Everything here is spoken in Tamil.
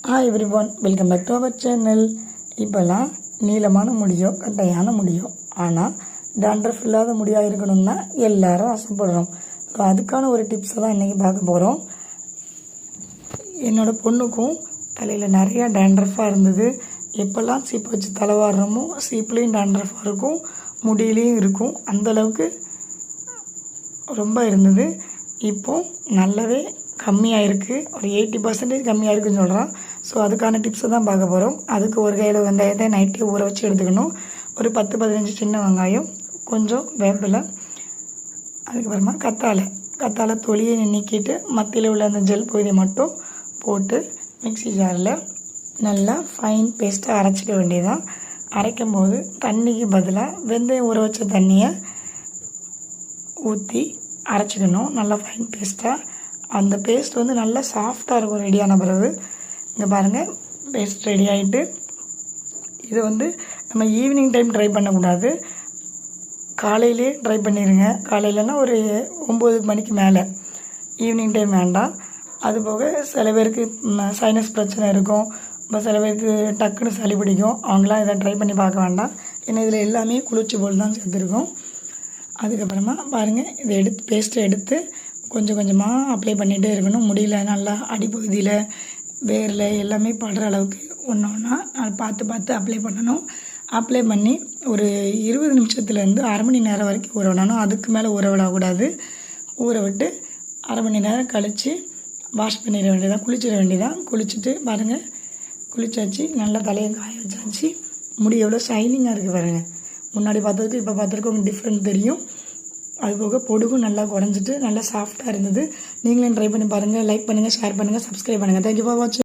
Hi everyone, welcome back to our channel. இப்போல்லாம் நீளமான முடியோ கட்டையான முடியோ, ஆனால் டாண்ட்ரஃப் இல்லாத முடியாக இருக்கணும்னா எல்லாரும் ஆசைப்படுறோம். ஸோ அதுக்கான ஒரு டிப்ஸை தான் இன்றைக்கி பார்க்க போகிறோம். என்னோடய பொண்ணுக்கும் தலையில் நிறையா டாண்ட்ரஃபாக இருந்தது. எப்போல்லாம் சீப்பு வச்சு தலைவாடுறோமோ சீப்புலேயும் டாண்ட்ரஃபாக இருக்கும், முடியிலையும் இருக்கும். அந்தளவுக்கு ரொம்ப இருந்தது. இப்போது நல்லாவே கம்மியாக இருக்குது. ஒரு 80% கம்மியாக இருக்குதுன்னு சொல்கிறான். ஸோ அதுக்கான டிப்ஸை தான் பார்க்க போகிறோம். அதுக்கு ஒரு கையில் வெங்காயத்தை நைட்டே ஊற வச்சு எடுத்துக்கணும். ஒரு 10-15 சின்ன வெங்காயம், கொஞ்சம் வேப்பிலை, அதுக்கப்புறமா கத்தாழை தொலியை நீக்கிட்டு மத்தியில் உள்ள அந்த ஜெல் பகுதியை மட்டும் போட்டு மிக்ஸி ஜாரில் நல்லா ஃபைன் பேஸ்ட்டாக அரைச்சிக்க வேண்டியதான். அரைக்கும் போது தண்ணிக்கு பதிலாக வெந்தயம் ஊற வச்ச தண்ணியை ஊற்றி அரைச்சிக்கணும். நல்லா ஃபைன் பேஸ்ட்டாக. அந்த பேஸ்ட் வந்து நல்லா சாஃப்டாக இருக்கும் ரெடியான பிறகு. இங்கே பாருங்கள், பேஸ்ட் ரெடி ஆகிட்டு. இதை வந்து நம்ம ஈவினிங் டைம் ட்ரை பண்ணக்கூடாது, காலையிலே ட்ரை பண்ணிடுங்க. காலையிலனா ஒரு 9 மணிக்கு மேலே, ஈவினிங் டைம் வேண்டாம். அதுபோக சில பேருக்கு சைனஸ் பிரச்சனை இருக்கும், இப்போ சில பேருக்கு டக்குன்னு சளி பிடிக்கும். அவங்களாம் இதை ட்ரை பண்ணி பார்க்க வேண்டாம். ஏன்னா இதில் எல்லாமே குளிர்ச்சி போல் தான் சேர்த்துருக்கோம். அதுக்கப்புறமா பாருங்கள், இதை பேஸ்ட்டை எடுத்து கொஞ்சம் கொஞ்சமாக அப்ளை பண்ணிகிட்டே இருக்கணும். முடியல நல்லா அடிப்பகுதியில் வேரில் எல்லாமே படுற அளவுக்கு ஒன்று ஒன்றா பார்த்து அப்ளை பண்ணணும். அப்ளை பண்ணி ஒரு 20 நிமிஷத்துலேருந்து அரை மணி நேரம் வரைக்கும் ஊற விடணும். அதுக்கு மேலே ஊற விடக்கூடாது. ஊற விட்டு அரை மணி நேரம் கழித்து வாஷ் பண்ணிட வேண்டியதான், குளிச்சிட வேண்டியதான். குளிச்சுட்டு பாருங்கள், குளிச்சாச்சு, நல்லா தலையை காய வச்சாச்சு. முடி எவ்வளோ ஷைனிங்காக இருக்குது பாருங்கள். முன்னாடி பார்த்ததுக்கு இப்போ பார்த்ததுக்கு உங்களுக்கு டிஃப்ரெண்ட் தெரியும். அதுபோக பொடுகும் நல்லா குறைஞ்சிட்டு நல்லா சாஃப்டாக இருந்தது. நீங்களும் ட்ரை பண்ணி பாருங்கள். லைக் பண்ணுங்கள், ஷேர் பண்ணுங்கள், சப்ஸ்கிரைப் பண்ணுங்கள். தேங்க்யூ ஃபார் வாட்சிங்.